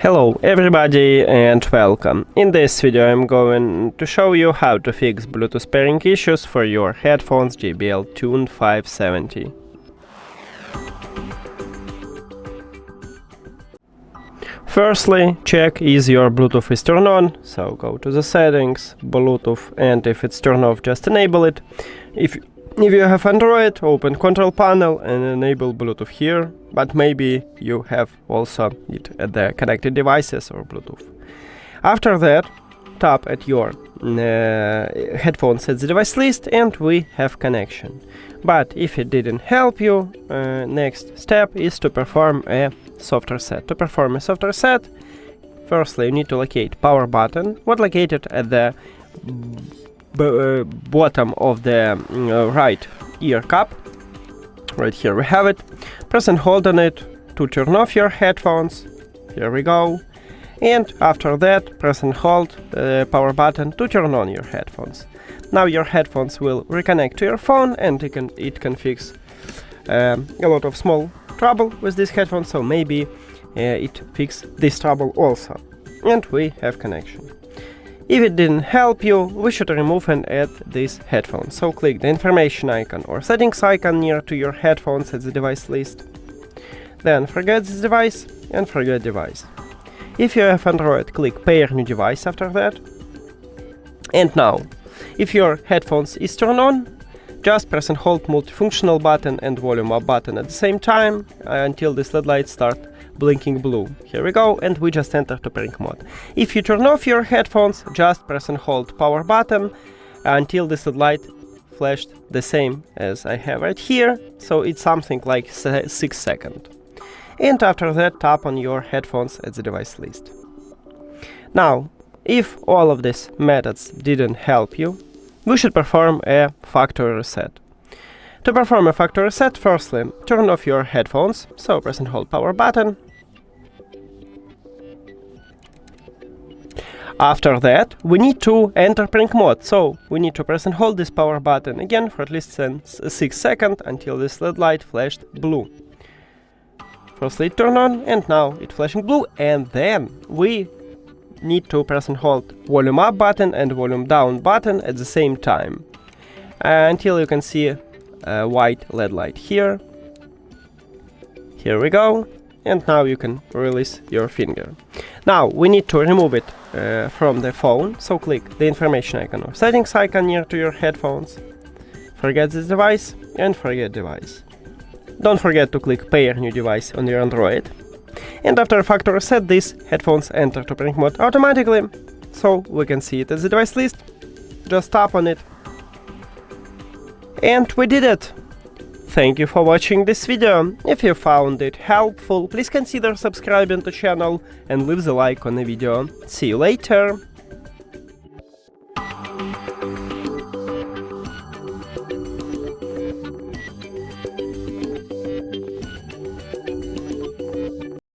Hello everybody and welcome. In this video I'm going to show you how to fix Bluetooth pairing issues for your headphones JBL Tune 570. Firstly, check is your Bluetooth is turned on, so go to the settings, Bluetooth, and if it's turned off, just enable it. If you have Android, open control panel and enable Bluetooth here, but maybe you have also it at the connected devices or Bluetooth. After that, tap at your headphones at the device list and we have connection. But if it didn't help you, next step is to perform a soft reset. To perform a soft reset, firstly you need to locate power button, what located at the bottom of the right ear cup. Right here we have it. Press and hold on it to turn off your headphones. Here we go. And after that, press and hold the power button to turn on your headphones. Now your headphones will reconnect to your phone and it can fix a lot of small trouble with this headphone, so maybe it fix this trouble also. And we have connection. If it didn't help you, we should remove and add this headphone. So click the information icon or settings icon near to your headphones at the device list. Then forget this device and forget device. If you have Android, click pair new device after that. And now, if your headphones is turned on, just press and hold multifunctional button and volume up button at the same time until this LED light start blinking blue. Here we go, and we just enter to pairing mode. If you turn off your headphones, just press and hold power button until this LED light flashed the same as I have right here, so it's something like 6 seconds. And after that, tap on your headphones at the device list. Now, if all of these methods didn't help you, we should perform a factory reset. To perform a factory reset, firstly, turn off your headphones, so press and hold power button. After that, we need to enter pairing mode, so we need to press and hold this power button again for at least 6 seconds until this LED light flashed blue. Firstly it turned on and now it's flashing blue, and then we need to press and hold volume up button and volume down button at the same time until you can see a white LED light here. Here we go, and now you can release your finger. Now we need to remove it from the phone, so click the information icon or settings icon near to your headphones. Forget this device and forget device. Don't forget to click pair new device on your Android. And after factory reset, these headphones enter to pairing mode automatically, so we can see it as the device list. Just tap on it. And we did it! Thank you for watching this video. If you found it helpful, please consider subscribing to the channel and leave the like on the video. See you later!